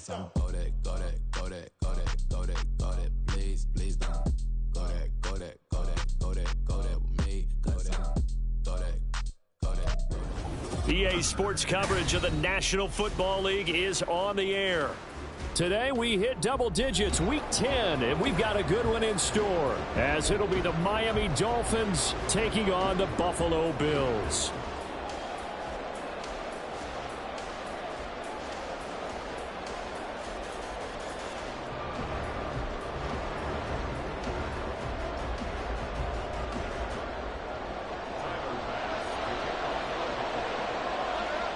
don't go that, go that, go that, go that, go that, go that, please, please don't go that, go that, go that, go that, go that with me, go that, go that, go that, go that. EA Sports coverage of the National Football League is on the air. Today we hit double digits, week 10, and we've got a good one in store, as it'll be the Miami Dolphins taking on the Buffalo Bills.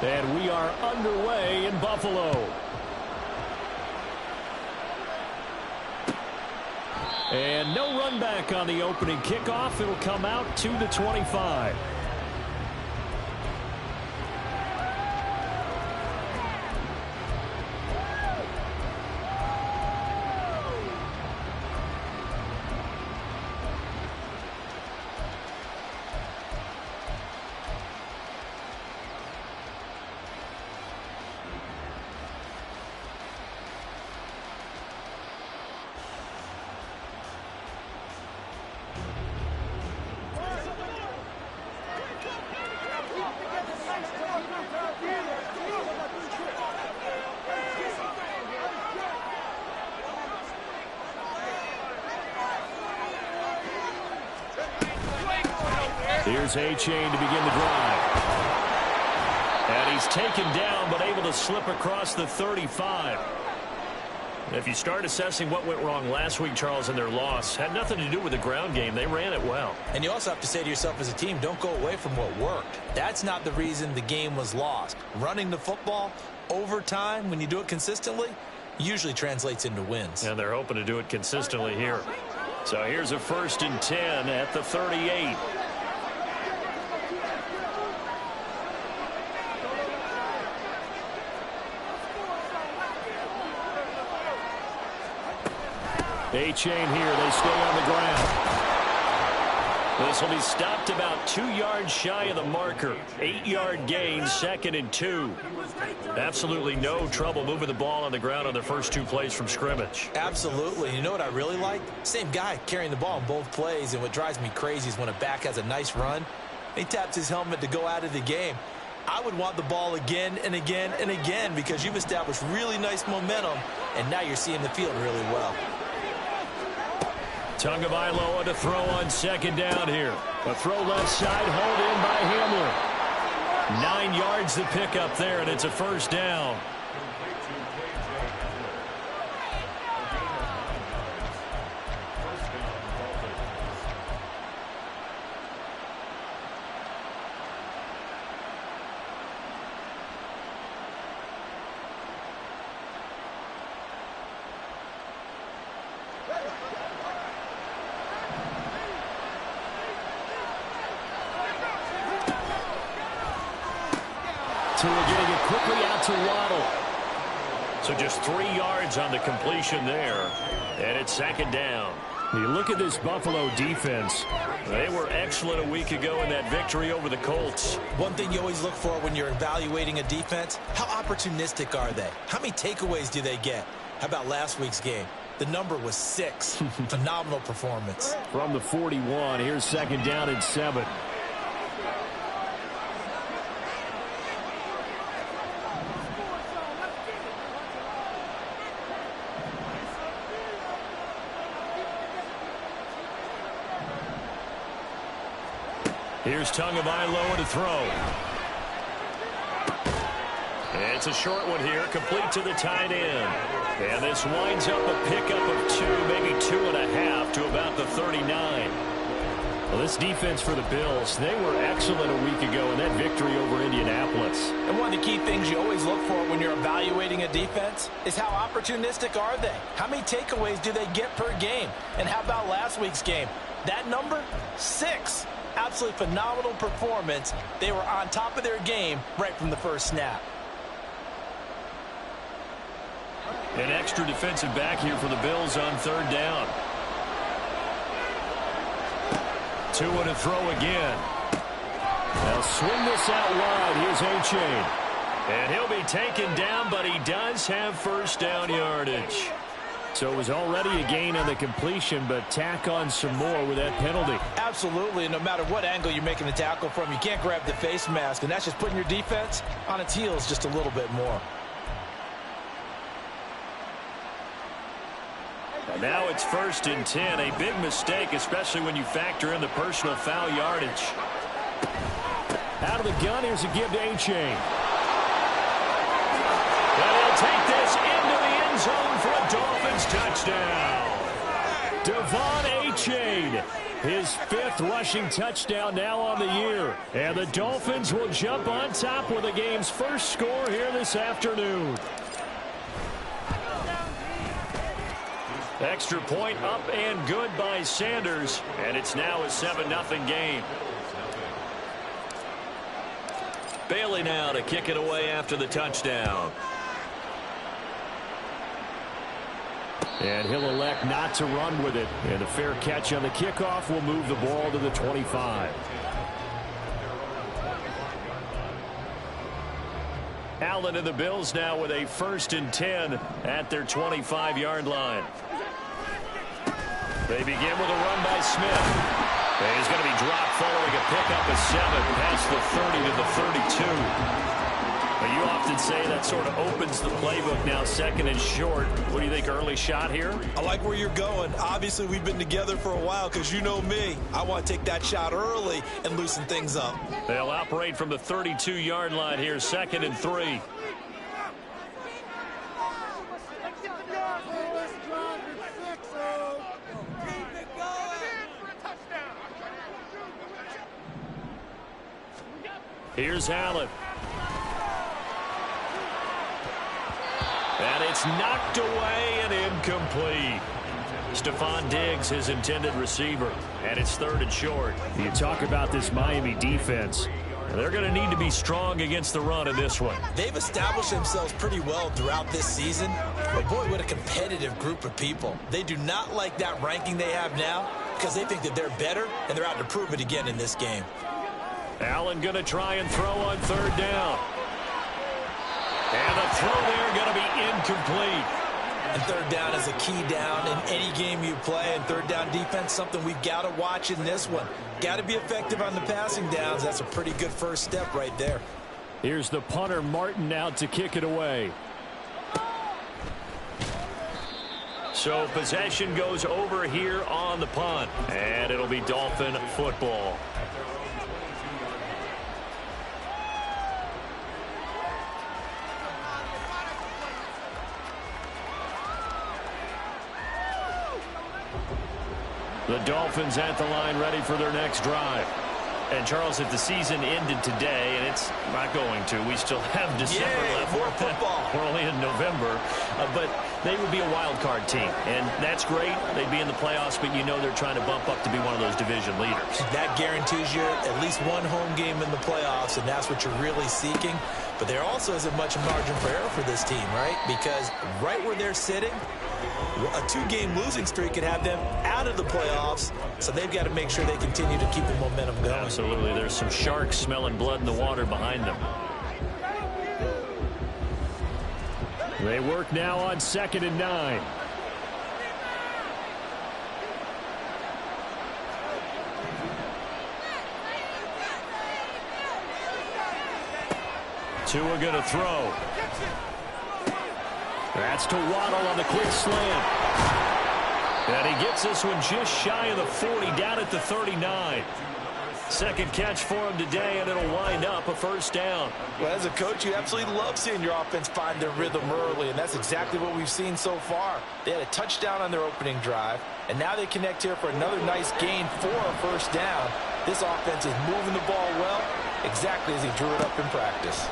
And we are underway in Buffalo. And no run back on the opening kickoff. It'll come out to the 25. Here's A-Chain to begin the drive. And he's taken down, but able to slip across the 35. If you start assessing what went wrong last week, Charles, in their loss, had nothing to do with the ground game. They ran it well. And you also have to say to yourself as a team, don't go away from what worked. That's not the reason the game was lost. Running the football over time, when you do it consistently, usually translates into wins. And they're hoping to do it consistently here. So here's a 1st and 10 at the 38. A-Chain here. They stay on the ground. This will be stopped about 2 yards shy of the marker. 8-yard gain, 2nd and 2. Absolutely no trouble moving the ball on the ground on the first 2 plays from scrimmage. Absolutely. You know what I really like? Same guy carrying the ball in both plays, and what drives me crazy is when a back has a nice run, he taps his helmet to go out of the game. I would want the ball again and again and again because you've established really nice momentum, and now you're seeing the field really well. Tagovailoa to throw on 2nd down here. A throw left side, hauled in by Hamler. 9 yards to pick up there, and it's a 1st down. Getting it quickly out to Waddle. So just 3 yards on the completion there. And it's 2nd down. You look at this Buffalo defense. They were excellent a week ago in that victory over the Colts. One thing you always look for when you're evaluating a defense, how opportunistic are they? How many takeaways do they get? How about last week's game? The number was 6. Phenomenal performance. From the 41, here's 2nd down and 7. Here's Tagovailoa to throw. It's a short one here, complete to the tight end. And this winds up a pickup of 2, maybe 2.5 to about the 39. Well, this defense for the Bills, they were excellent a week ago in that victory over Indianapolis. And one of the key things you always look for when you're evaluating a defense is how opportunistic are they? How many takeaways do they get per game? And how about last week's game? That number, 6. Absolutely phenomenal performance. They were on top of their game right from the first snap. An extra defensive back here for the Bills on 3rd down. Tua to throw again. They'll swing this out wide. Here's A-Chain. And he'll be taken down, but he does have first down yardage. So it was already a gain on the completion, but tack on some more with that penalty. Absolutely. No matter what angle you're making the tackle from, you can't grab the face mask, and that's just putting your defense on its heels just a little bit more. And now it's 1st and 10. A big mistake, especially when you factor in the personal foul yardage. Out of the gun, here's a give to A-Chain. And he'll take this into the end zone for a Dolphins touchdown. Devon A-Chain, his 5th rushing touchdown now on the year. And the Dolphins will jump on top with the game's first score here this afternoon. Extra point up and good by Sanders. And it's now a 7-0 game. Bailey now to kick it away after the touchdown. And he'll elect not to run with it. And the fair catch on the kickoff will move the ball to the 25. Allen and the Bills now with a 1st and 10 at their 25-yard line. They begin with a run by Smith. And he's going to be dropped following a pickup of 7 past the 30 to the 32. But you often say that sort of opens the playbook now, 2nd and short. What do you think, early shot here? I like where you're going. Obviously, we've been together for a while because you know me. I want to take that shot early and loosen things up. They'll operate from the 32-yard line here, 2nd and 3. Here's Allen. And it's knocked away and incomplete. Stephon Diggs, his intended receiver. And it's 3rd and short. You talk about this Miami defense. They're going to need to be strong against the run in this one. They've established themselves pretty well throughout this season. But boy, what a competitive group of people. They do not like that ranking they have now because they think that they're better, and they're out to prove it again in this game. Allen going to try and throw on 3rd down. And the throw there going to be incomplete. And 3rd down is a key down in any game you play. And 3rd down defense, something we've got to watch in this one. Got to be effective on the passing downs. That's a pretty good first step right there. Here's the punter, Martin, out to kick it away. So possession goes over here on the punt. And it'll be Dolphin football. The Dolphins at the line, ready for their next drive. And, Charles, if the season ended today, and it's not going to, we still have December left. More football. We're only in November. But they would be a wild card team. And that's great. They'd be in the playoffs, but you know they're trying to bump up to be one of those division leaders. That guarantees you at least one home game in the playoffs, and that's what you're really seeking. But there also isn't much margin for error for this team, right? Because right where they're sitting, a 2-game losing streak could have them out of the playoffs, so they've got to make sure they continue to keep the momentum going. Absolutely. There's some sharks smelling blood in the water behind them. They work now on 2nd and 9. Tua going to throw. That's to Waddle on the quick slant. And he gets this one just shy of the 40, down at the 39. 2nd catch for him today, and it'll wind up a 1st down. Well, as a coach, you absolutely love seeing your offense find their rhythm early, and that's exactly what we've seen so far. They had a touchdown on their opening drive, and now they connect here for another nice gain for a 1st down. This offense is moving the ball well, exactly as he drew it up in practice.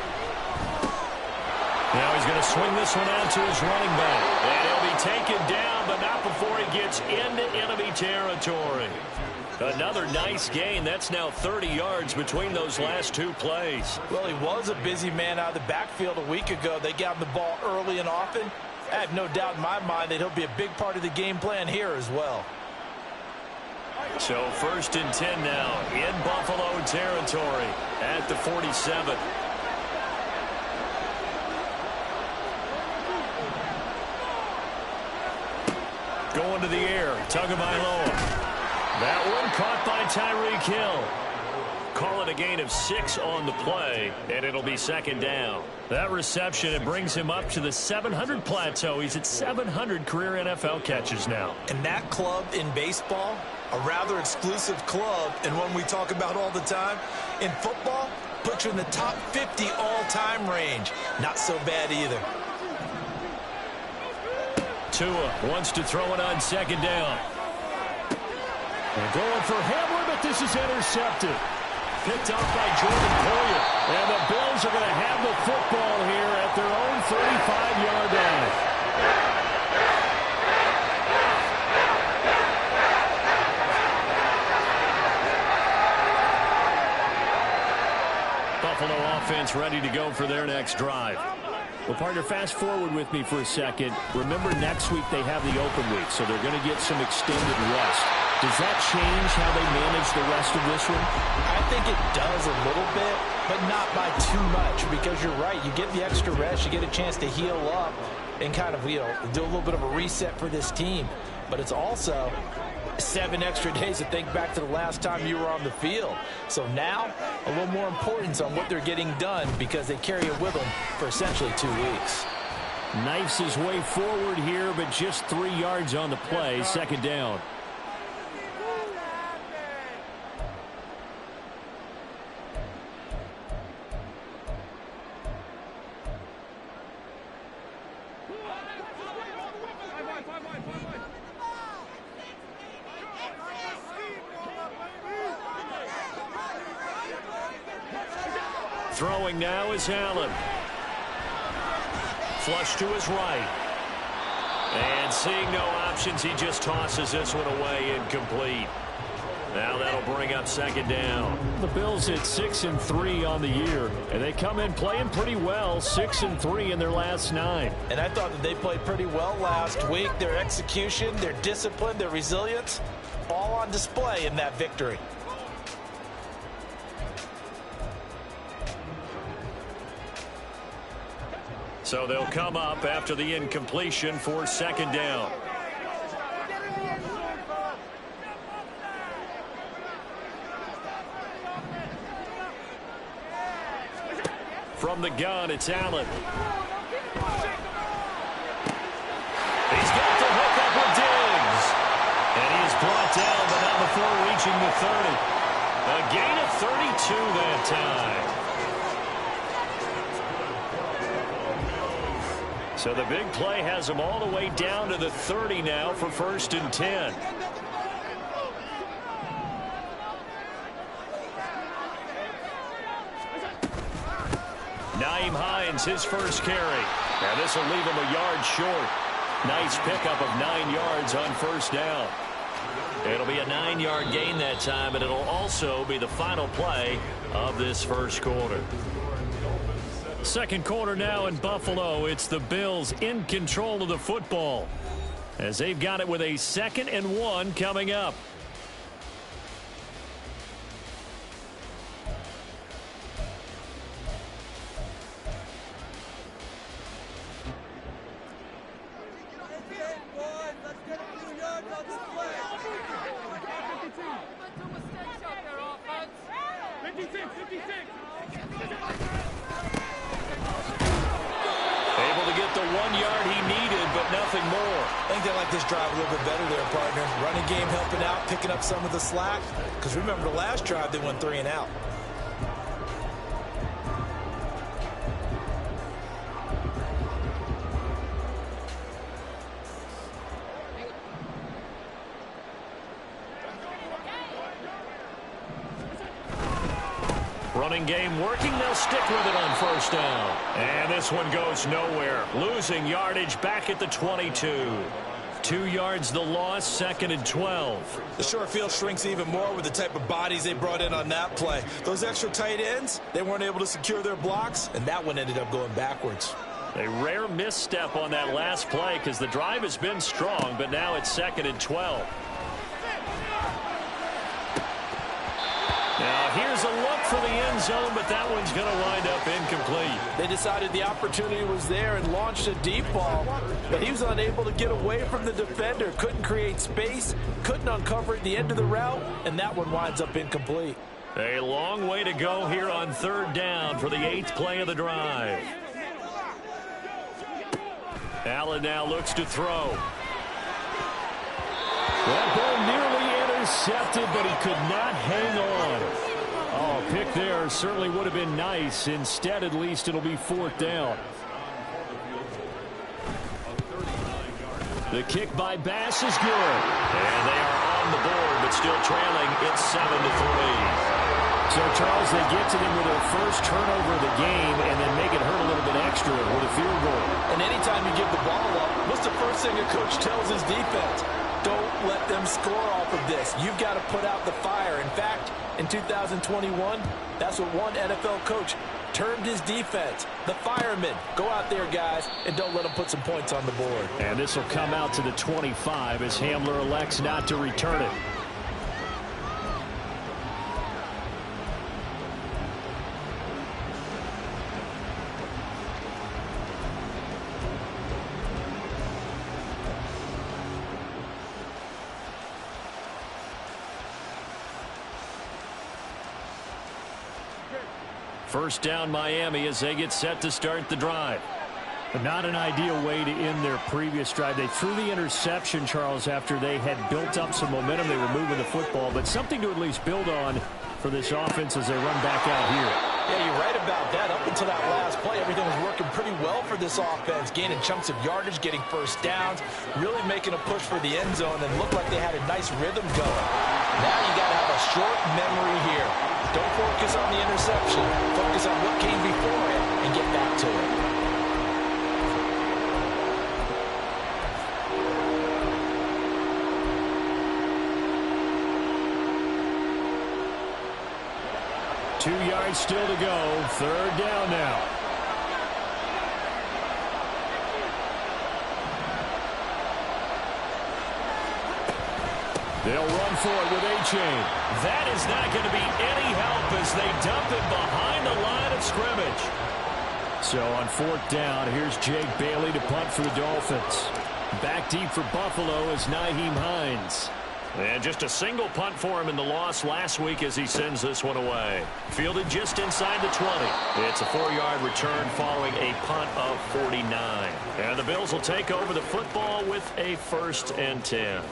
Now he's going to swing this one out to his running back. And he'll be taken down, but not before he gets into enemy territory. Another nice gain. That's now 30 yards between those last 2 plays. Well, he was a busy man out of the backfield a week ago. They got him the ball early and often. I have no doubt in my mind that he'll be a big part of the game plan here as well. So 1st and 10 now in Buffalo territory at the 47. Going to the air. Tagovailoa. That one caught by Tyreek Hill. Call it a gain of 6 on the play, and it'll be second down. That reception, it brings him up to the 700 plateau. He's at 700 career NFL catches now. And that club in baseball, a rather exclusive club, and one we talk about all the time. In football, puts you in the top 50 all-time range. Not so bad either. Tua wants to throw it on second down. They're going for Hamler, but this is intercepted. Picked off by Jordan Poyer. And the Bills are going to have the football here at their own 35-yard line. Buffalo offense ready to go for their next drive. Well, partner, fast forward with me for a second. Remember, next week they have the open week, so they're going to get some extended rest. Does that change how they manage the rest of this one? I think it does a little bit, but not by too much, because you're right. You get the extra rest. You get a chance to heal up and kind of, do a little bit of a reset for this team. But it's also 7 extra days to think back to the last time you were on the field. So now, a little more importance on what they're getting done, because they carry it with them for essentially 2 weeks. Knifes his way forward here, but just 3 yards on the play. Second down. Throwing now is Allen. Flush to his right. And seeing no options, he just tosses this one away, incomplete. Now that'll bring up second down. The Bills at 6-3 on the year, and they come in playing pretty well, 6-3 in their last 9. And I thought that they played pretty well last week. Their execution, their discipline, their resilience, all on display in that victory. So they'll come up after the incompletion for second down. From the gun, it's Allen. He's got the hook up with Diggs. And he is brought down, but not before reaching the 30. A gain of 32 that time. So the big play has him all the way down to the 30 now for 1st and 10. Nyheim Hines, his first carry. Now this will leave him a yard short. Nice pickup of 9 yards on first down. It'll be a 9-yard gain that time, and it'll also be the final play of this first quarter. Second quarter now in Buffalo. It's the Bills in control of the football, as they've got it with a 2nd and 1 coming up. Able to get the 1 yard he needed, but nothing more. I think they like this drive a little bit better there, partner. Running game helping out, picking up some of the slack. Because remember, the last drive, they went 3 and out. Running game working. They'll stick with it on first down. And this one goes nowhere. Losing yardage back at the 22. 2 yards the loss, 2nd and 12. The short field shrinks even more with the type of bodies they brought in on that play. Those extra tight ends, they weren't able to secure their blocks, and that one ended up going backwards. A rare misstep on that last play because the drive has been strong, but now it's 2nd and 12. Now here's a look for the end zone, but that one's going to wind up incomplete. They decided the opportunity was there and launched a deep ball, but he was unable to get away from the defender, couldn't create space, couldn't uncover at the end of the route, and that one winds up incomplete. A long way to go here on third down for the 8th play of the drive. Allen now looks to throw. That ball nearly intercepted, but he could not hang on. Oh, pick there certainly would have been nice. Instead, at least, it'll be 4th down. The kick by Bass is good. And they are on the board, but still trailing. It's 7-3. So, Charles, they get to them with their first turnover of the game and then make it hurt a little bit extra with a field goal. And anytime you give the ball up, what's the first thing a coach tells his defense? Don't let them score off of this. You've got to put out the fire. In fact, in 2021, that's what one NFL coach termed his defense. The firemen. Go out there, guys, and don't let them put some points on the board. And this will come out to the 25 as Hamler elects not to return it. First down Miami as they get set to start the drive. But not an ideal way to end their previous drive. They threw the interception, Charles, after they had built up some momentum. They were moving the football, but something to at least build on for this offense as they run back out here. Yeah, you're right about that. Up until that last play, everything was working pretty well for this offense, gaining chunks of yardage, getting first downs, really making a push for the end zone, and looked like they had a nice rhythm going. Now you got to have a short memory here. Don't focus on the interception. Focus on what came before it and get back to it. Two yards still to go. Third down now. They'll run for it with A-Chain. That is not going to be any help as they dump it behind the line of scrimmage. So on 4th down, here's Jake Bailey to punt for the Dolphins. Back deep for Buffalo is Nyheim Hines. And just a single punt for him in the loss last week as he sends this one away. Fielded just inside the 20. It's a 4-yard return following a punt of 49. And the Bills will take over the football with a 1st and 10.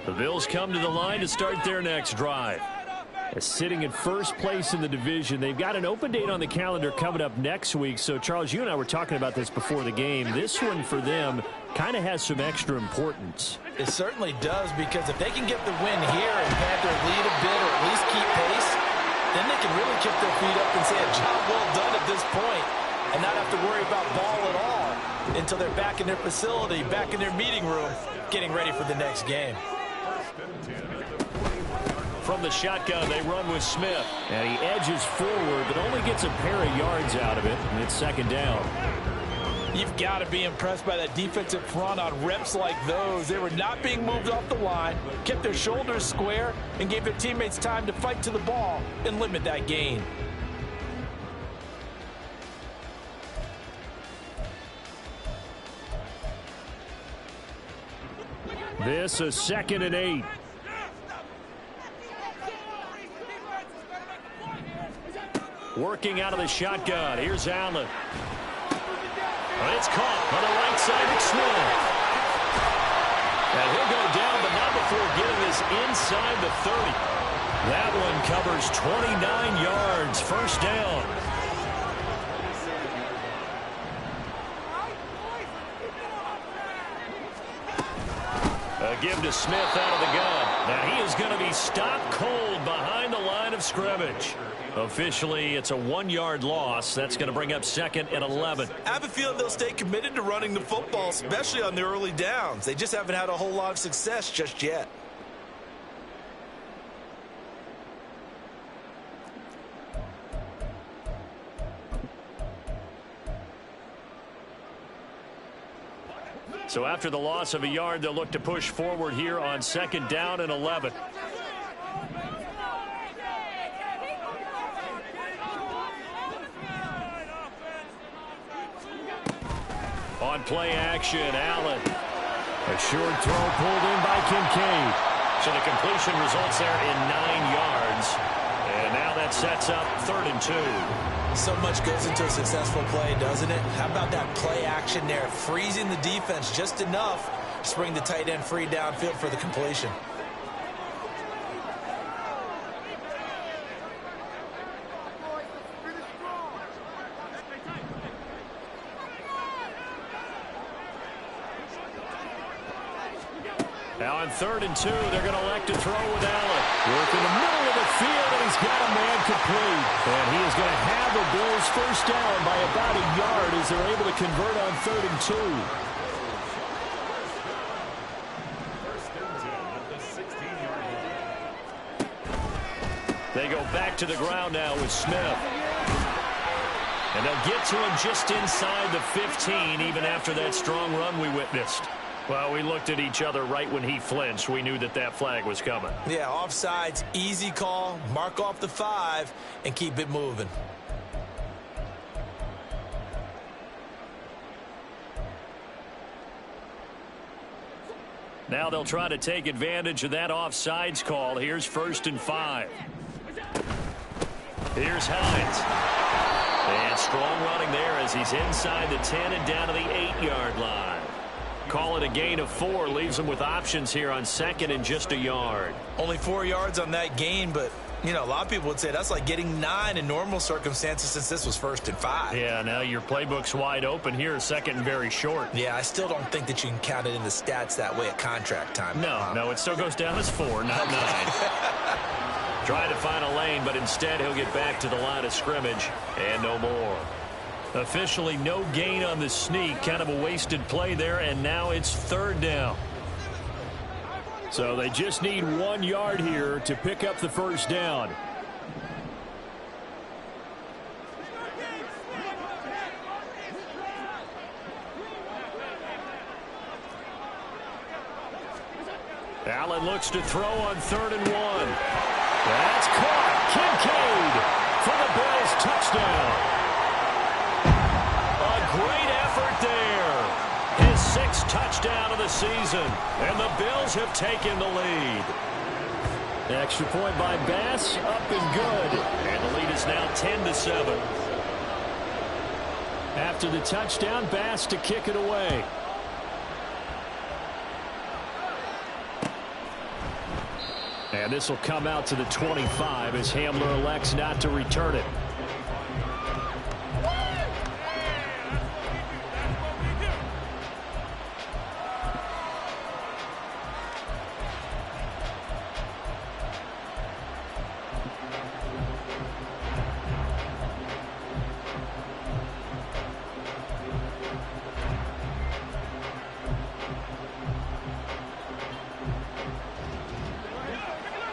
The Bills come to the line to start their next drive. Sitting in first place in the division. They've got an open date on the calendar coming up next week. So, Charles, you and I were talking about this before the game. This one for them kind of has some extra importance. It certainly does, because if they can get the win here and pad their lead a bit or at least keep pace, then they can really kick their feet up and say a job well done at this point and not have to worry about ball at all until they're back in their facility, back in their meeting room, getting ready for the next game. From the shotgun, they run with Smith. And he edges forward, but only gets a pair of yards out of it, and it's 2nd down. You've got to be impressed by that defensive front on reps like those. They were not being moved off the line, kept their shoulders square, and gave their teammates time to fight to the ball and limit that gain. This is 2nd and 8. Working out of the shotgun. Here's Allen. And it's caught on the right side of Smith. And he'll go down, but not before getting this inside the 30. That one covers 29 yards. 1st down. A give to Smith out of the gun. Now he is going to be stopped cold behind the line of scrimmage. Officially, it's a 1-yard loss. That's going to bring up 2nd and 11. I have a feeling they'll stay committed to running the football, especially on the early downs. They just haven't had a whole lot of success just yet. So after the loss of a yard, they'll look to push forward here on 2nd down and 11. On play action, Allen. A short throw pulled in by Kincaid. So the completion results there in 9 yards. And now that sets up 3rd and 2. So much goes into a successful play, doesn't it? How about that play action there? Freezing the defense just enough to bring the tight end free downfield for the completion. Now on 3rd and 2, they're going to elect to throw with Allen. Work in the middle of the field, and he's got a man complete. And he is going to have the Bills first down by about a yard as they're able to convert on 3rd and 2. They go back to the ground now with Smith. And they'll get to him just inside the 15, even after that strong run we witnessed. Well, we looked at each other right when he flinched. We knew that that flag was coming. Yeah, offsides, easy call. Mark off the 5 and keep it moving. Now they'll try to take advantage of that offsides call. Here's 1st and 5. Here's Hines. And strong running there as he's inside the 10 and down to the 8-yard line. Call it a gain of 4. Leaves them with options here on 2nd and just a yard. Only 4 yards on that gain, but, you know, a lot of people would say that's like getting 9 in normal circumstances since this was 1st and 5. Yeah, now your playbook's wide open here, 2nd and very short. Yeah, I still don't think that you can count it in the stats that way at contract time. No, it still goes down as 4, not 9. Trying to find a lane, but instead he'll get back to the line of scrimmage and no more. Officially no gain on the sneak. Kind of a wasted play there, and now it's 3rd down. So they just need 1 yard here to pick up the first down. Allen looks to throw on 3rd and 1. That's caught. Kincaid for the Bills touchdown. Great effort there. His 6th touchdown of the season. And the Bills have taken the lead. Extra point by Bass, up and good. And the lead is now 10-7. After the touchdown, Bass to kick it away. And this will come out to the 25 as Hamler elects not to return it.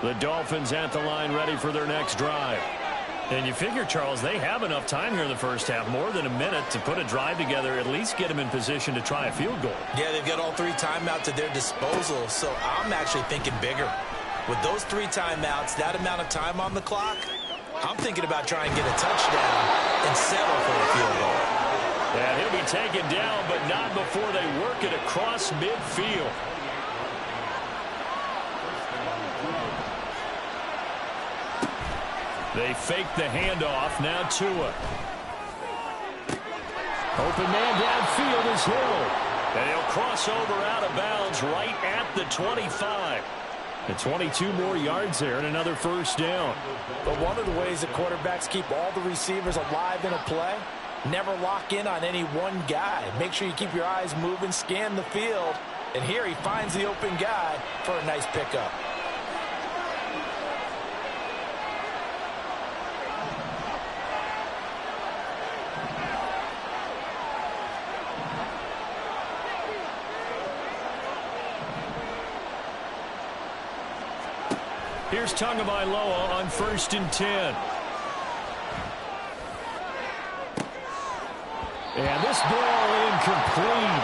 The Dolphins at the line ready for their next drive. And you figure, Charles, they have enough time here in the first half, more than a minute, to put a drive together, at least get them in position to try a field goal. Yeah, they've got all 3 timeouts at their disposal, so I'm actually thinking bigger. With those 3 timeouts, that amount of time on the clock, I'm thinking about trying to get a touchdown and settle for a field goal. And he'll be taken down, but not before they work it across midfield. They fake the handoff. Now Tua. Open man downfield is Hill. And he'll cross over out of bounds right at the 25. And 22 more yards there and another first down. But one of the ways that quarterbacks keep all the receivers alive in a play, never lock in on any one guy. Make sure you keep your eyes moving, scan the field. And here he finds the open guy for a nice pickup. Here's Tagovailoa on 1st and 10. And this ball incomplete.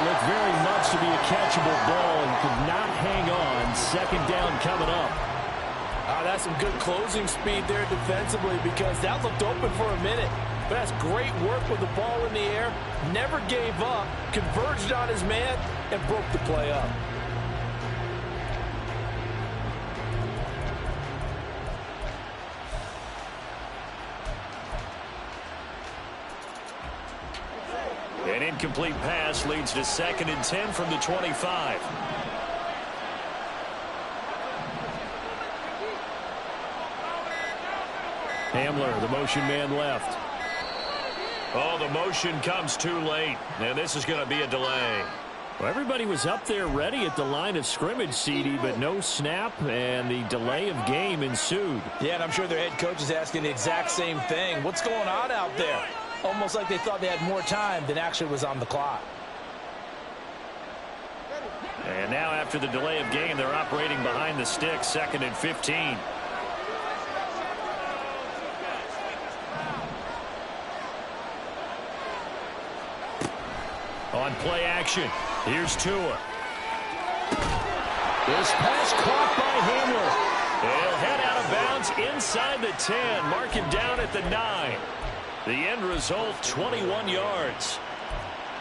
Looked very much to be a catchable ball and could not hang on. Second down coming up. That's some good closing speed there defensively because that looked open for a minute. But that's great work with the ball in the air. Never gave up, converged on his man, and broke the play up. An incomplete pass leads to 2nd and 10 from the 25. Hamler, the motion man left. Oh, the motion comes too late, and this is going to be a delay. Well, everybody was up there ready at the line of scrimmage, CD, but no snap, and the delay of game ensued. Yeah, and I'm sure their head coach is asking the exact same thing. What's going on out there? Almost like they thought they had more time than actually was on the clock. And now after the delay of game, they're operating behind the sticks, 2nd and 15. On play action, here's Tua. This pass caught by Hamler. He'll head out of bounds inside the 10, mark him down at the 9. The end result, 21 yards.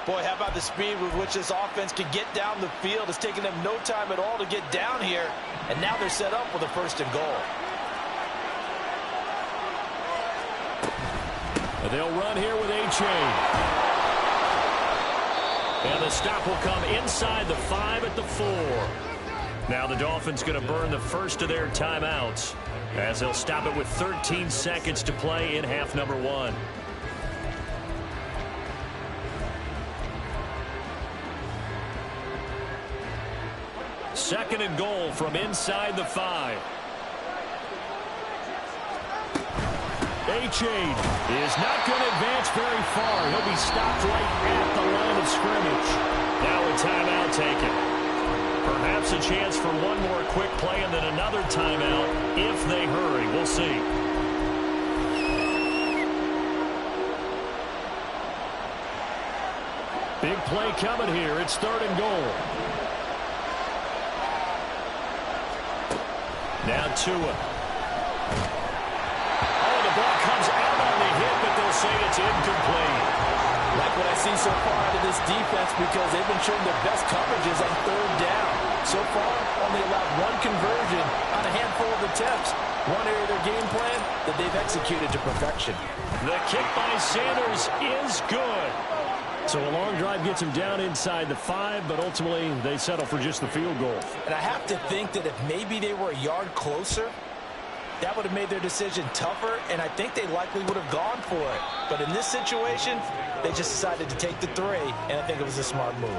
Boy, how about the speed with which this offense can get down the field? It's taken them no time at all to get down here, and now they're set up with a 1st and goal. They'll run here with A-Chain. And the stop will come inside the 5 at the 4. Now the Dolphins going to burn the first of their timeouts as they'll stop it with 13 seconds to play in half number 1. Second and goal from inside the 5. A-Chain is not going to advance very far. He'll be stopped right at the line of scrimmage. Now a timeout taken. Perhaps a chance for one more quick play and then another timeout if they hurry. We'll see. Big play coming here. It's 3rd and goal. Now Tua. Ball comes out on the hit, but they'll say it's incomplete. Like what I see so far out of this defense because they've been showing their best coverages on 3rd down. So far, only allowed 1 conversion on a handful of attempts. One area of their game plan that they've executed to perfection. The kick by Sanders is good. So a long drive gets them down inside the 5, but ultimately they settle for just the field goal. And I have to think that if maybe they were a yard closer, that would have made their decision tougher, and I think they likely would have gone for it. But in this situation, they just decided to take the 3, and I think it was a smart move.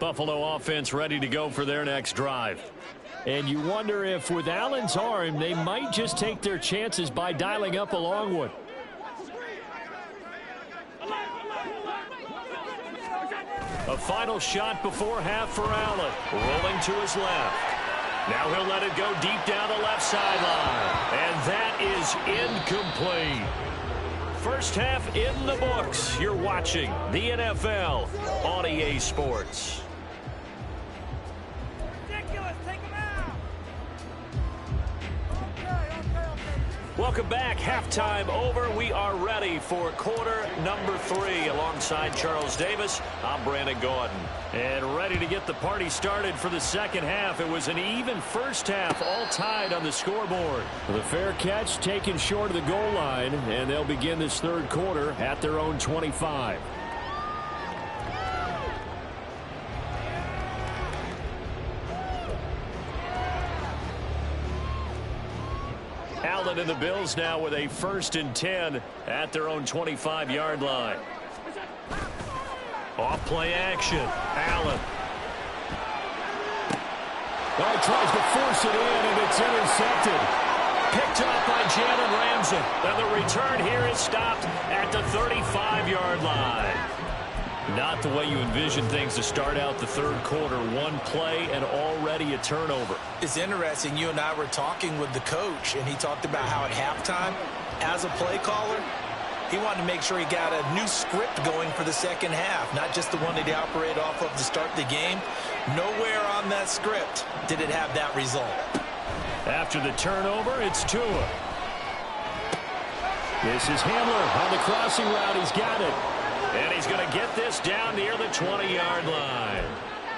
Buffalo offense ready to go for their next drive. And you wonder if with Allen's arm, they might just take their chances by dialing up a long one. A final shot before half for Allen. Rolling to his left. Now he'll let it go deep down the left sideline. And that is incomplete. First half in the books. You're watching the NFL on EA Sports. Welcome back. Halftime over. We are ready for quarter number 3. Alongside Charles Davis, I'm Brandon Gaudin. And ready to get the party started for the second half. It was an even first half, all tied on the scoreboard. The fair catch taken short of the goal line, and they'll begin this 3rd quarter at their own 25. Allen and the Bills now with a 1st and 10 at their own 25-yard line. Off play action. Allen. Oh, he tries to force it in, and it's intercepted. Picked up by Jalen Ramsey. And the return here is stopped at the 35-yard line. Not the way you envision things to start out the third quarter. One play and already a turnover. It's interesting. You and I were talking with the coach, and he talked about how at halftime, as a play caller, he wanted to make sure he got a new script going for the second half, not just the one that he operated off of to start the game. Nowhere on that script did it have that result. After the turnover, it's Tua. This is Hamler on the crossing route. He's got it. And he's going to get this down near the 20-yard line.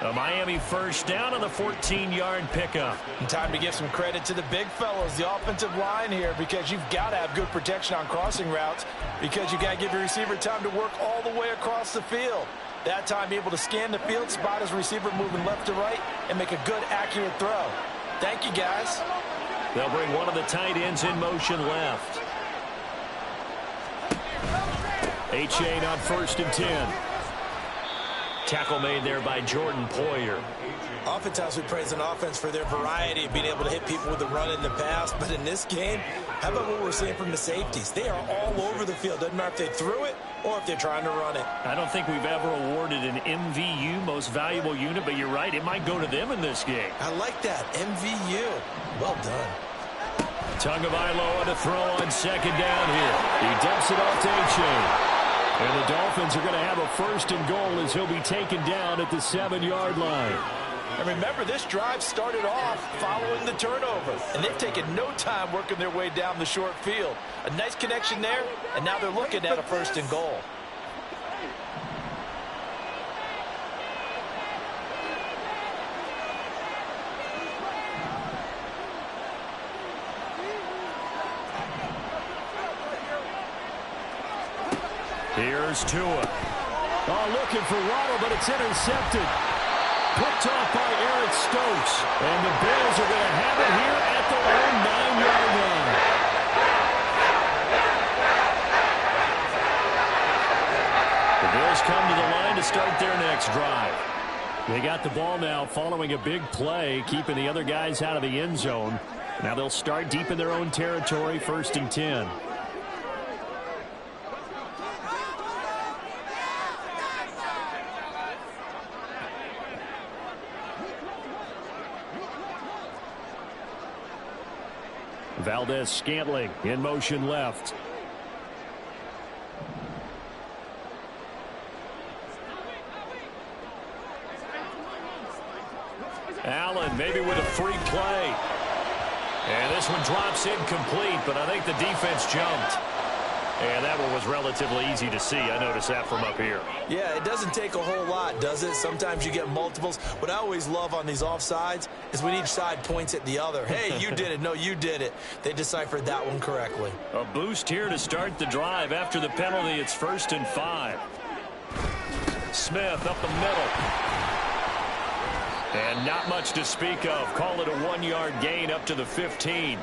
A Miami first down on the 14-yard pickup. And time to give some credit to the big fellows, the offensive line here, because you've got to have good protection on crossing routes, because you've got to give your receiver time to work all the way across the field. That time able to scan the field, spot his receiver moving left to right, and make a good, accurate throw. Thank you, guys. They'll bring one of the tight ends in motion left. A-Chain on 1st and 10. Tackle made there by Jordan Poyer. Oftentimes we praise an offense for their variety of being able to hit people with the run in the pass. But in this game, how about what we're seeing from the safeties? They are all over the field. Doesn't matter if they threw it or if they're trying to run it. I don't think we've ever awarded an MVU, most valuable unit, but you're right, it might go to them in this game. I like that. MVU. Well done. Tagovailoa to throw on second down here. He dumps it off to A-Chain. And the Dolphins are going to have a 1st and goal as he'll be taken down at the 7-yard line. And remember, this drive started off following the turnover. And they've taken no time working their way down the short field. A nice connection there, and now they're looking at a 1st and goal. Here's Tua. Oh, looking for Waddle, but it's intercepted. Picked off by Eric Stokes. And the Bears are going to have it here at their own 9-yard line. The Bears come to the line to start their next drive. They got the ball now following a big play, keeping the other guys out of the end zone. Now they'll start deep in their own territory, 1st and 10. Valdez-Scantling in motion left. Allen maybe with a free play. And this one drops incomplete, but I think the defense jumped. And that one was relatively easy to see. I noticed that from up here. Yeah, it doesn't take a whole lot, does it? Sometimes you get multiples. What I always love on these offsides is when each side points at the other. Hey, you did it. No, you did it. They deciphered that one correctly. A boost here to start the drive. After the penalty, it's 1st and 5. Smith up the middle. And not much to speak of. Call it a 1-yard gain up to the 15.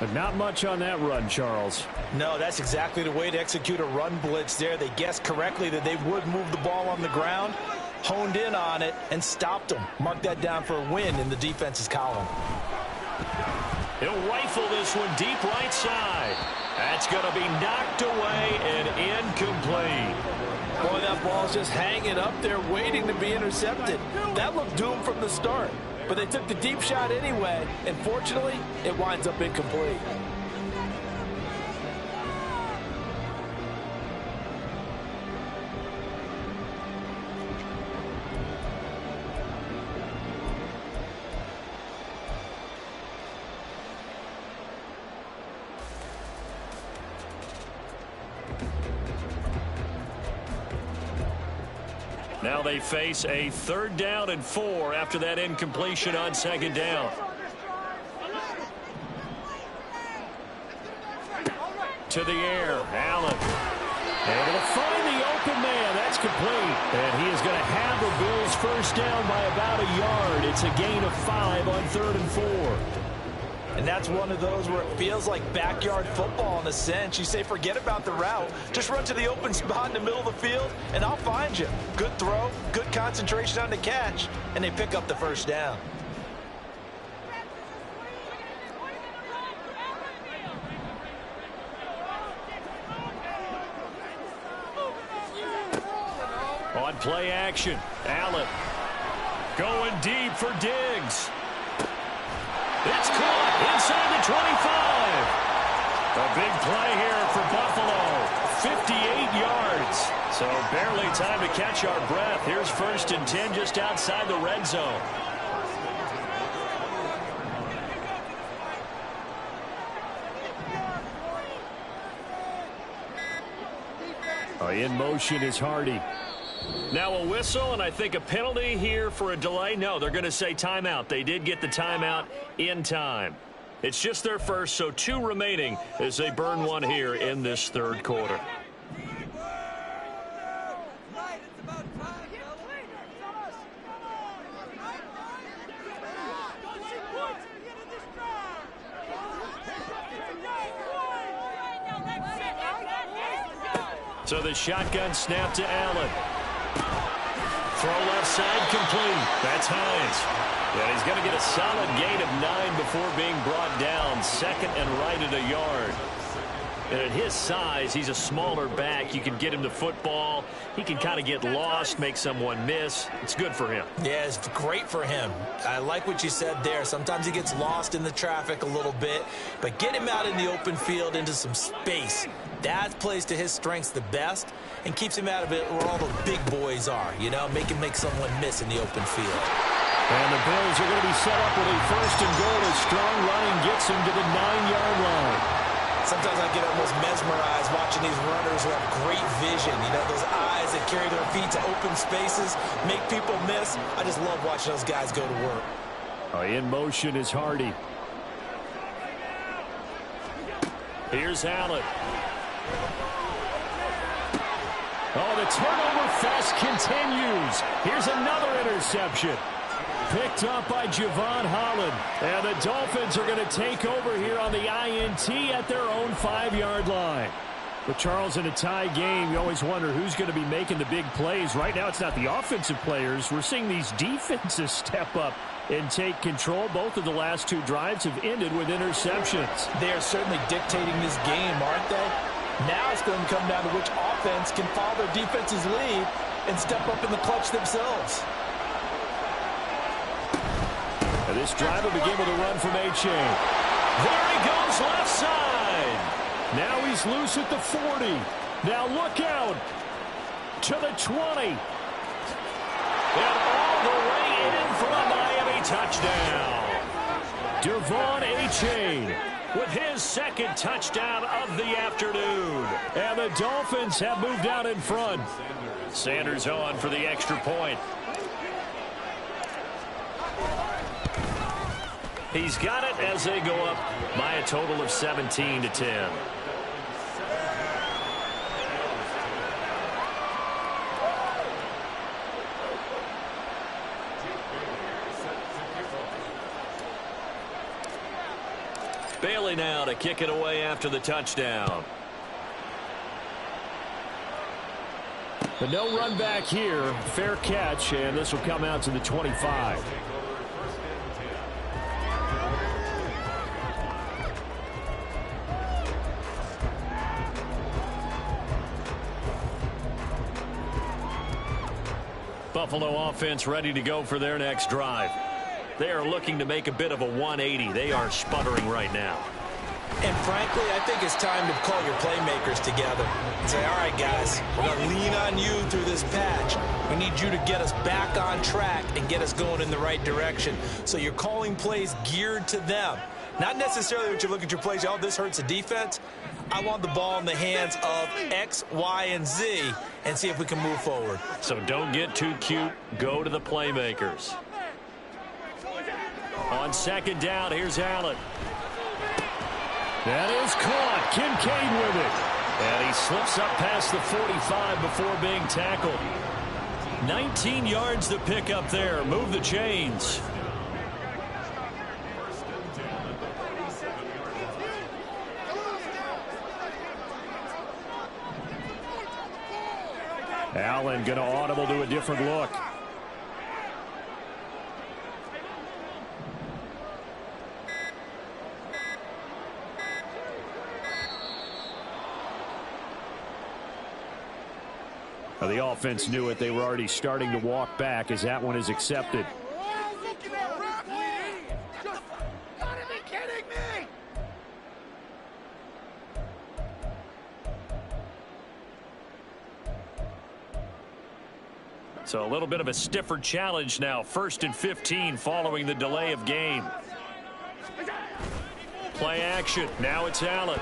But not much on that run, Charles. No, that's exactly the way to execute a run blitz there. They guessed correctly that they would move the ball on the ground, honed in on it, and stopped them. Mark that down for a win in the defense's column. He'll rifle this one deep right side. That's going to be knocked away and incomplete. Boy, that ball's just hanging up there waiting to be intercepted. That looked doomed from the start. But they took the deep shot anyway, and fortunately, it winds up incomplete. Now they face a 3rd down and 4 after that incompletion on 2nd down. To the air, Allen. Able to find the open man. That's complete. And he is going to have the Bills 1st down by about a yard. It's a gain of 5 on 3rd and 4. And that's one of those where it feels like backyard football in a sense. You say, forget about the route. Just run to the open spot in the middle of the field, and I'll find you. Good throw, good concentration on the catch, and they pick up the 1st down. play action. Allen going deep for Diggs. It's caught inside the 25. A big play here for Buffalo. 58 yards. So barely time to catch our breath. Here's 1st and 10 just outside the red zone. In motion is Hardy. Now a whistle, and I think a penalty here for a delay. No, they're going to say timeout. They did get the timeout in time. It's just their first, so 2 remaining as they burn one here in this 3rd quarter. So the shotgun snap to Allen. Throw left side complete. That's Hines. And he's going to get a solid gain of 9 before being brought down. 2nd and right at a yard. And at his size, he's a smaller back. You can get him the football. He can kind of get lost, make someone miss. It's good for him. Yeah, it's great for him. I like what you said there. Sometimes he gets lost in the traffic a little bit. But get him out in the open field into some space. That plays to his strengths the best and keeps him out of it where all the big boys are, you know, make someone miss in the open field. And the Bills are going to be set up with a 1st and goal as strong running gets him to the 9-yard line. Sometimes I get almost mesmerized watching these runners who have great vision. You know, those eyes that carry their feet to open spaces, make people miss. I just love watching those guys go to work. In motion is Hardy. Here's Allen. Oh, the turnover fest continues. Here's another interception. Picked up by Javon Holland. And the Dolphins are going to take over here on the INT at their own 5-yard line. But Charles, in a tie game, you always wonder who's going to be making the big plays. Right now, it's not the offensive players. We're seeing these defenses step up and take control. Both of the last 2 drives have ended with interceptions. They are certainly dictating this game, aren't they? Now it's going to come down to which offense can follow their defense's lead and step up in the clutch themselves. And this drive will begin with a run from Achane. There he goes left side. Now he's loose at the 40. Now look out to the 20. And all the way in for a Miami touchdown. Devon Achane with his 2nd touchdown of the afternoon. And the Dolphins have moved out in front. Sanders on for the extra point. He's got it as they go up by a total of 17-10. Bailey now to kick it away after the touchdown. But no run back here. Fair catch, and this will come out to the 25. Buffalo offense ready to go for their next drive. They are looking to make a bit of a 180. They are sputtering right now. And frankly, I think it's time to call your playmakers together and say, all right, guys, we're going to lean on you through this patch. We need you to get us back on track and get us going in the right direction. So you're calling plays geared to them. Not necessarily that you look at your plays, oh, this hurts the defense. I want the ball in the hands of X, Y, and Z and see if we can move forward. So don't get too cute. Go to the playmakers. On 2nd down, here's Allen. That is caught. Kincaid with it. And he slips up past the 45 before being tackled. 19 yards to pick up there. Move the chains. Allen going to audible to a different look. Well, the offense knew it. They were already starting to walk back as that one is accepted. So a little bit of a stiffer challenge now. 1st and 15 following the delay of game. Play action. Now it's Allen.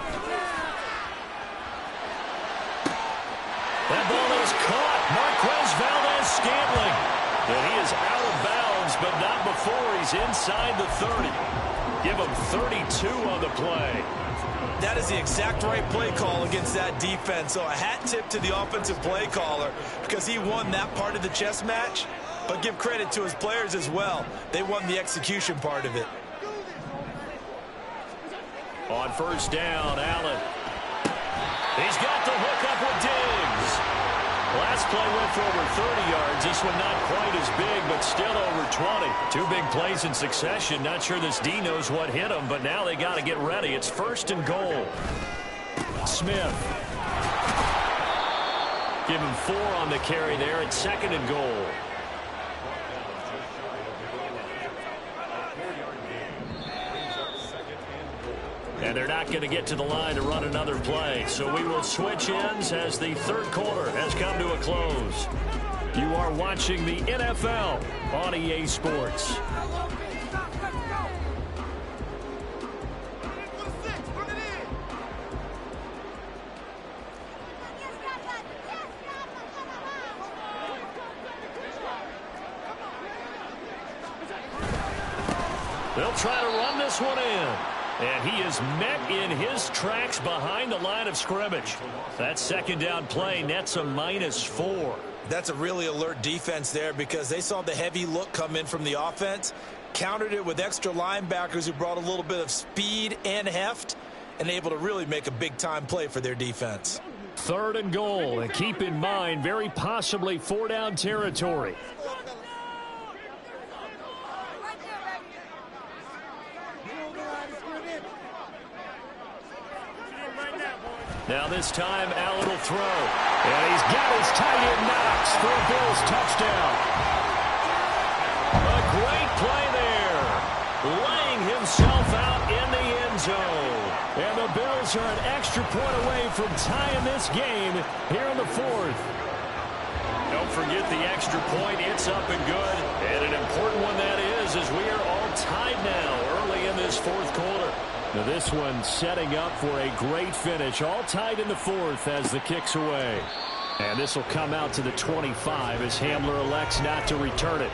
That ball is caught. Marquez Valdes-Scantling. And he is out of bounds, but not before he's inside the 30. Give him 32 on the play. That is the exact right play call against that defense. So a hat tip to the offensive play caller because he won that part of the chess match. But give credit to his players as well. They won the execution part of it. On 1st down, Allen. He's got the hook up with Diggs. Last play went for over 30 yards. This one not quite as big, but still over 20. 2 big plays in succession. Not sure this D knows what hit him, but now they got to get ready. It's 1st and goal. Smith. Give him 4 on the carry there. It's 2nd and goal. And they're not going to get to the line to run another play. So we will switch ends as the 3rd quarter has come to a close. You are watching the NFL on EA Sports. They'll try to run this one in. And he is met in his tracks behind the line of scrimmage. That 2nd down play nets a -4. That's a really alert defense there because they saw the heavy look come in from the offense, countered it with extra linebackers who brought a little bit of speed and heft, and able to really make a big-time play for their defense. 3rd and goal, and keep in mind, very possibly 4-down territory. Now this time, Allen will throw. And he's got his tight end Knox for a Bills touchdown. A great play there. Laying himself out in the end zone. And the Bills are an extra point away from tying this game here in the 4th. Don't forget the extra point. It's up and good. And an important one that is, as we are all tied now early in this 4th quarter. Now this one setting up for a great finish. All tied in the 4th as the kick's away. And this will come out to the 25 as Hamler elects not to return it.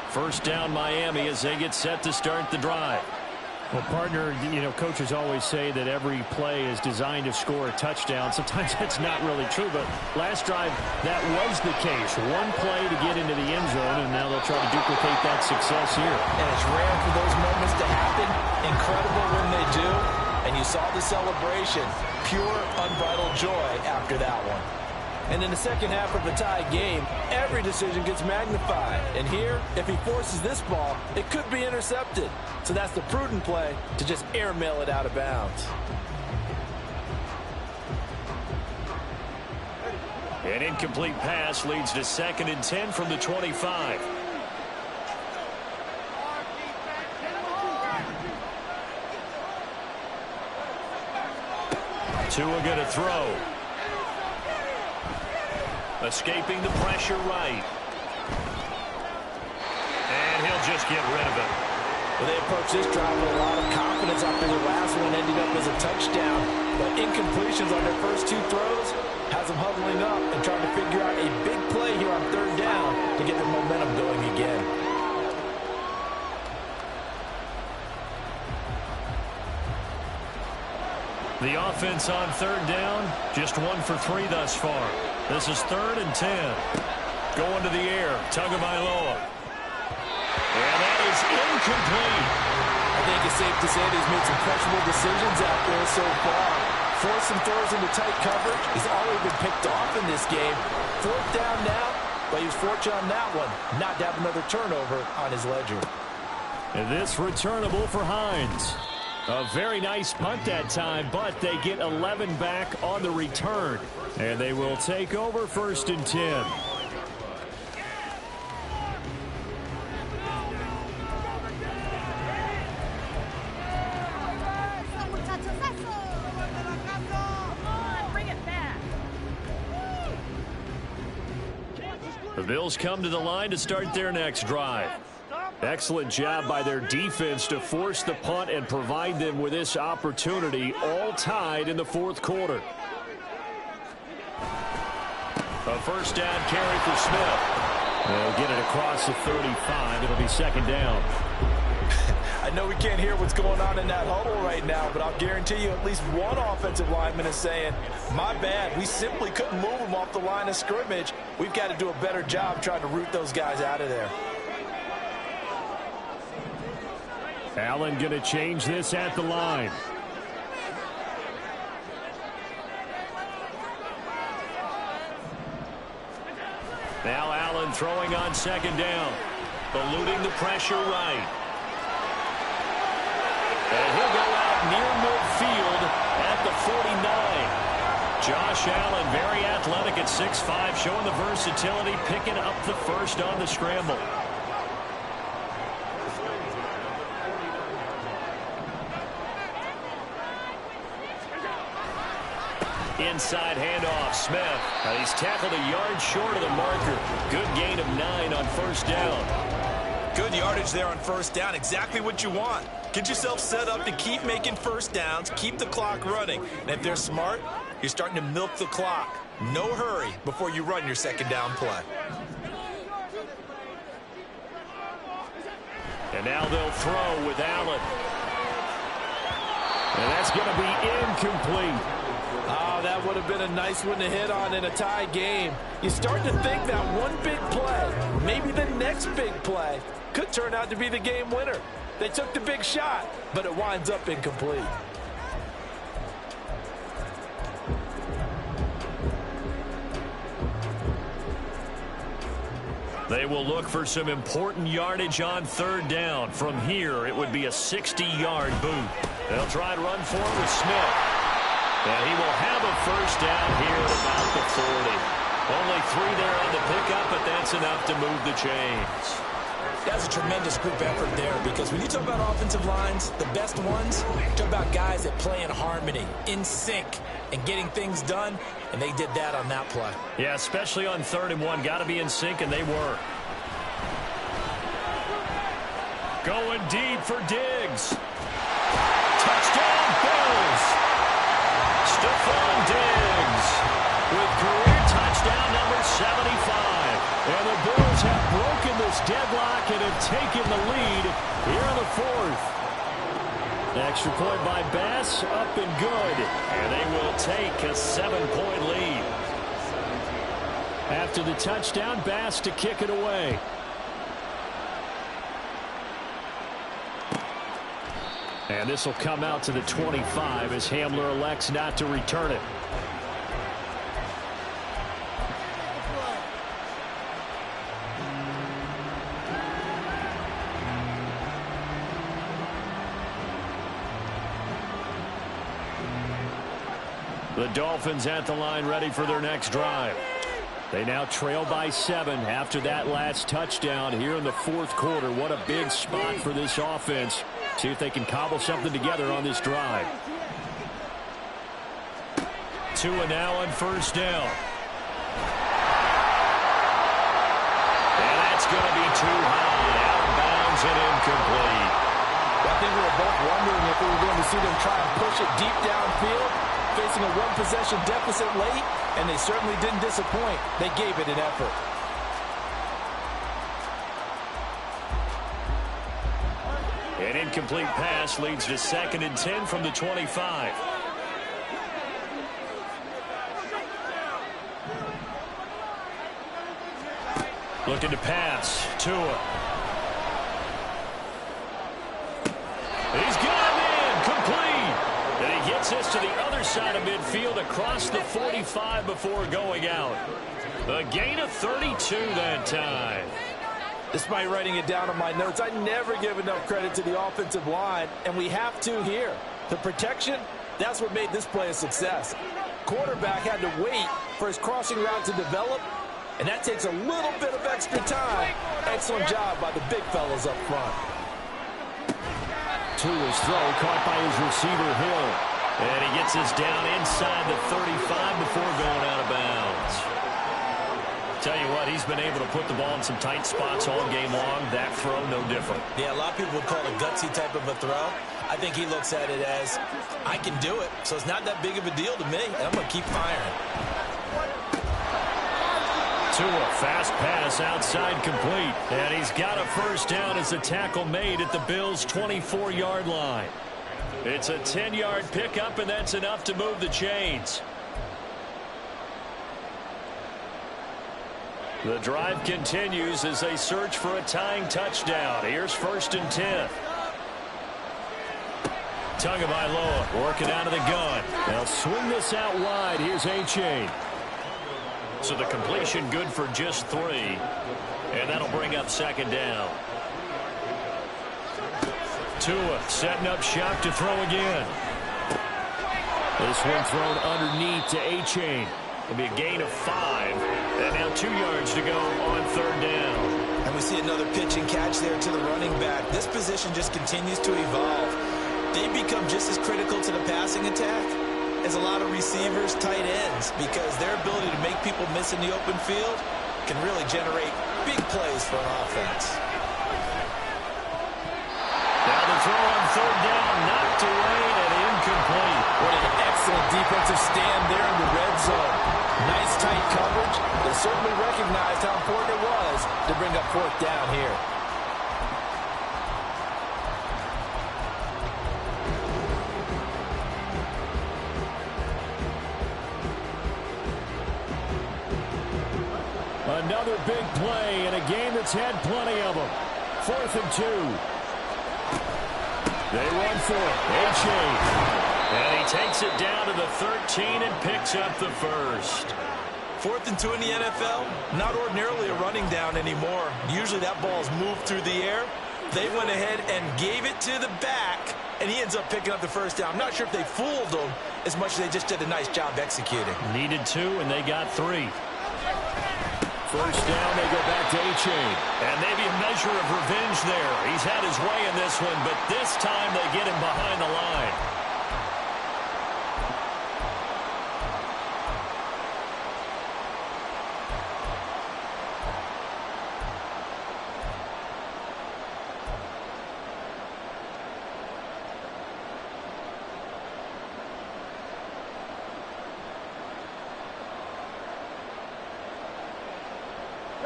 First down Miami as they get set to start the drive. Well, partner, you know, coaches always say that every play is designed to score a touchdown. Sometimes that's not really true, but last drive, that was the case. One play to get into the end zone, and now they'll try to duplicate that success here. And it's rare for those moments to happen. Incredible when they do. And you saw the celebration. Pure, unbridled joy after that one. And in the second half of a tie game, every decision gets magnified. And here, if he forces this ball, it could be intercepted. So that's the prudent play to just airmail it out of bounds. An incomplete pass leads to 2nd and 10 from the 25. Tua going to throw. Escaping the pressure right. And he'll just get rid of it. Well, they approached this drive with a lot of confidence after the last one ended up as a touchdown. But incompletions on their first 2 throws has them huddling up and trying to figure out a big play here on 3rd down to get their momentum going again. The offense on 3rd down, just 1 for 3 thus far. This is 3rd and 10. Going to the air, Tagovailoa. And that is incomplete. I think it's safe to say that he's made some questionable decisions out there so far. Forced some throws into tight coverage. He's already been picked off in this game. 4th down now. But he was fortunate on that one, not to have another turnover on his ledger. And this returnable for Hines. A very nice punt that time, but they get 11 back on the return. And they will take over 1st and 10. The Bills come to the line to start their next drive. Excellent job by their defense to force the punt and provide them with this opportunity, all tied in the 4th quarter. A 1st down carry for Smith. They'll get it across the 35. It'll be 2nd down. I know we can't hear what's going on in that huddle right now, but I'll guarantee you at least one offensive lineman is saying, my bad, we simply couldn't move them off the line of scrimmage. We've got to do a better job trying to root those guys out of there. Allen going to change this at the line. Now Allen throwing on 2nd down. Eluding the pressure right. And he'll go out near midfield at the 49. Josh Allen, very athletic at 6'5", showing the versatility, picking up the 1st on the scramble. Inside handoff, Smith. He's tackled a yard short of the marker. Good gain of 9 on 1st down. Good yardage there on 1st down. Exactly what you want. Get yourself set up to keep making 1st downs, keep the clock running. And if they're smart, you're starting to milk the clock. No hurry before you run your 2nd down play. And now they'll throw with Allen. And that's going to be incomplete. Oh, that would have been a nice one to hit on in a tie game. You start to think that one big play, maybe the next big play, could turn out to be the game winner. They took the big shot, but it winds up incomplete. They will look for some important yardage on 3rd down. From here, it would be a 60-yard boot. They'll try and run for it with Smith. And he will have a 1st down here at about the 40. Only 3 there on the pickup, but that's enough to move the chains. That's a tremendous group effort there, because when you talk about offensive lines, the best ones, you talk about guys that play in harmony, in sync, and getting things done, and they did that on that play. Yeah, especially on 3rd and 1. Got to be in sync, and they were. Going deep for Diggs. Touchdown, Bills. Stephon Diggs with career touchdown number 75. And the Bills have broken this deadlock and have taken the lead here in the 4th. Extra point by Bass, up and good. And they will take a 7-point lead. After the touchdown, Bass to kick it away. And this will come out to the 25 as Hamler elects not to return it. The Dolphins at the line, ready for their next drive. They now trail by 7 after that last touchdown here in the 4th quarter. What a big spot for this offense. See if they can cobble something together on this drive. Tua now on 1st down. And that's going to be too high. Out of bounds and incomplete. I think we were both wondering if we were going to see them try and push it deep downfield, facing a 1-possession deficit late, and they certainly didn't disappoint. They gave it an effort. An incomplete pass leads to 2nd and 10 from the 25. Looking to pass. Tua. He's got it in. Complete. And he gets this to the other side of midfield across the 45 before going out. A gain of 32 that time. Despite writing it down on my notes, I never give enough credit to the offensive line, and we have to here. The protection, that's what made this play a success. Quarterback had to wait for his crossing route to develop, and that takes a little bit of extra time. Excellent job by the big fellas up front. Tua's throw caught by his receiver, Hill. And he gets us down inside the 35 before going out of bounds. Tell you what, he's been able to put the ball in some tight spots all game long. That throw, no different. Yeah, a lot of people would call it a gutsy type of a throw. I think he looks at it as, I can do it, so it's not that big of a deal to me, and I'm going to keep firing. Tua, fast pass outside complete. And he's got a first down as a tackle made at the Bills' 24-yard line. It's a 10-yard pickup, and that's enough to move the chains. The drive continues as they search for a tying touchdown. Here's 1st and 10. Tagovailoa working out of the gun. They'll swing this out wide. Here's A-Chain. So the completion good for just 3. And that'll bring up 2nd down. Tua setting up shop to throw again. This one thrown underneath to A-Chain. It'll be a gain of 5. And now 2 yards to go on 3rd down. And we see another pitch and catch there to the running back. This position just continues to evolve. They become just as critical to the passing attack as a lot of receivers, tight ends, because their ability to make people miss in the open field can really generate big plays for an offense. Now the throw on 3rd down, knocked away and incomplete. What an excellent defensive stand there in the red zone. Nice tight coverage. They certainly recognized how important it was to bring up 4th down here. Another big play in a game that's had plenty of them. 4th and 2. They run for it. A-Chain. And he takes it down to the 13 and picks up the 1st. 4th and 2 in the NFL, not ordinarily a running down anymore. Usually that ball's moved through the air. They went ahead and gave it to the back, and he ends up picking up the 1st down. I'm not sure if they fooled him as much as they just did a nice job executing. Needed 2, and they got 3. 1st down, they go back to A-Chain. And maybe a measure of revenge there. He's had his way in this one, but this time they get him behind the line.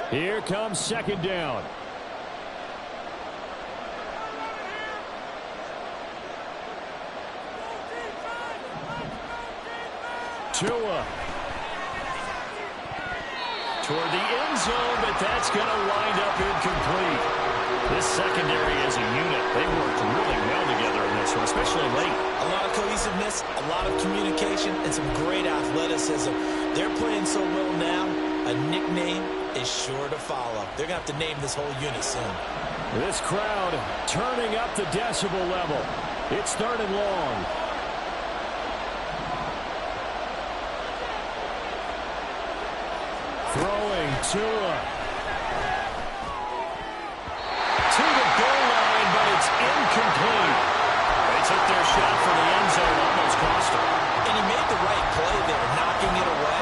Here comes 2nd down. Tua. Toward the end zone, but that's going to wind up incomplete. This secondary as a unit, they worked really well together in this one, especially late. A lot of cohesiveness, a lot of communication, and some great athleticism. They're playing so well now, a nickname is sure to follow. They're going to have to name this whole unit soon. This crowd turning up the decibel level. It's 3rd and long. Throwing Tua. To the goal line, but it's incomplete. They took their shot for the end zone, almost cost him. And he made the right play there, knocking it away.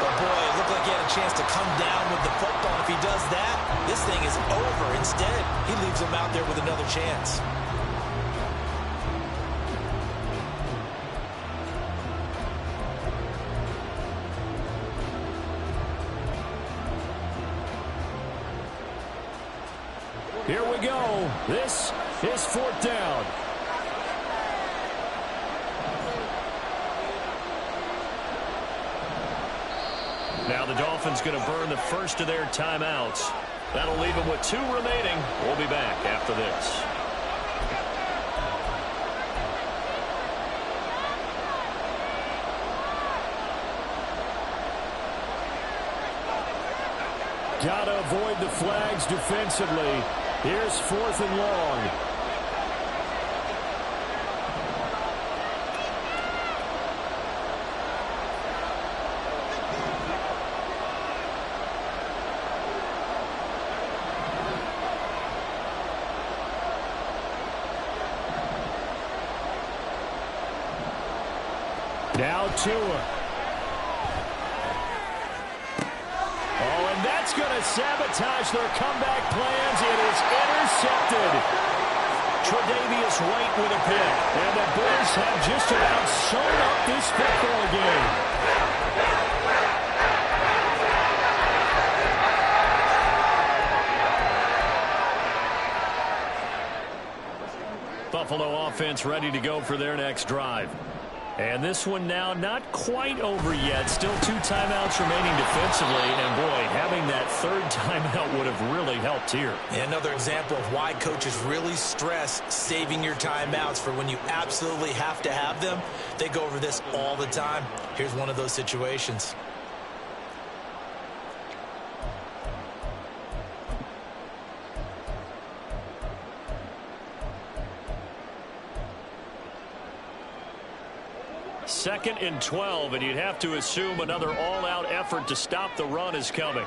But boy, it looked like he had a chance to come down with the football. If he does that, this thing is over. Instead, he leaves him out there with another chance. Here we go. This is 4th down. Now the Dolphins going to burn the first of their timeouts. That'll leave them with 2 remaining. We'll be back after this. got to avoid the flags defensively. Here's 4th and long. Now Tua. Oh, and that's going to sabotage their comeback plans. It is intercepted. Tre'Davious White with a pick. And the Bears have just about sewn up this football game. Buffalo offense ready to go for their next drive. And this one now not quite over yet. Still 2 timeouts remaining defensively. And, boy, having that 3rd timeout would have really helped here. Another example of why coaches really stress saving your timeouts for when you absolutely have to have them. They go over this all the time. Here's one of those situations. Second and 12, and you'd have to assume another all-out effort to stop the run is coming.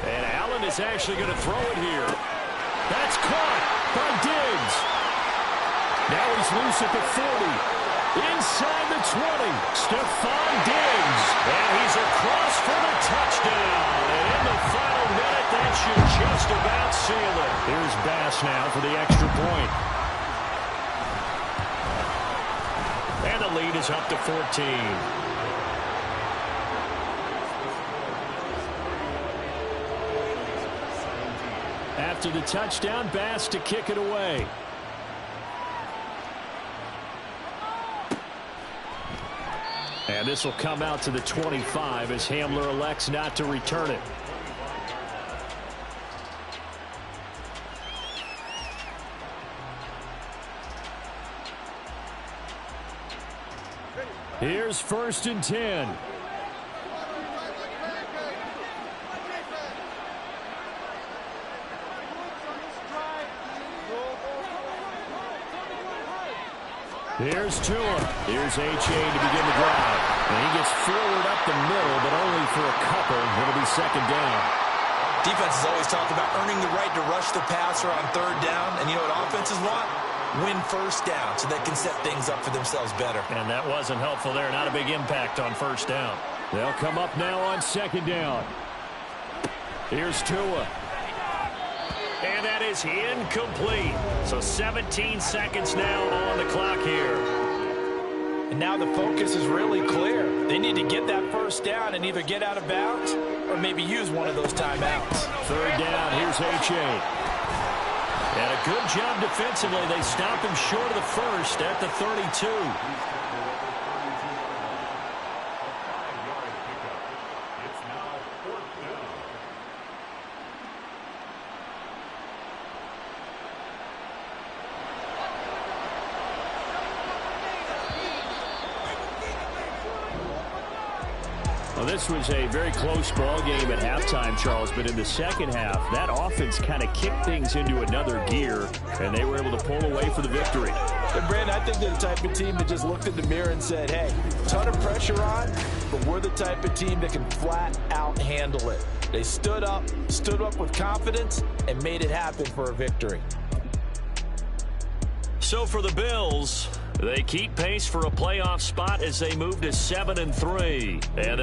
And Allen is actually going to throw it here. That's caught by Diggs. Now he's loose at the 40. Inside the 20. Stephon Diggs. And he's across for the touchdown. And in the final minute, that should just about seal it. Here's Bass now for the extra point. And the lead is up to 14. After the touchdown, Bass to kick it away. And this will come out to the 25 as Hamler elects not to return it. Here's 1st and 10. Here's Tua. Here's Achane to begin the drive. And he gets forward up the middle, but only for a couple. It'll be 2nd down. Defenses always talk about earning the right to rush the passer on 3rd down. And you know what offenses want? Win 1st down so they can set things up for themselves better. And that wasn't helpful there. Not a big impact on 1st down. They'll come up now on 2nd down. Here's Tua. And that is incomplete. So 17 seconds now on the clock here. And now the focus is really clear. They need to get that 1st down and either get out of bounds or maybe use one of those timeouts. 3rd down, here's Achane. And a good job defensively. They stop him short of the 1st at the 32. Well, this was a very close ball game at halftime, Charles, but in the second half, that offense kind of kicked things into another gear, and they were able to pull away for the victory. And Brandon, I think they're the type of team that just looked in the mirror and said, hey, ton of pressure on, but we're the type of team that can flat out handle it. They stood up with confidence, and made it happen for a victory. So for the Bills, they keep pace for a playoff spot as they move to 7-3. And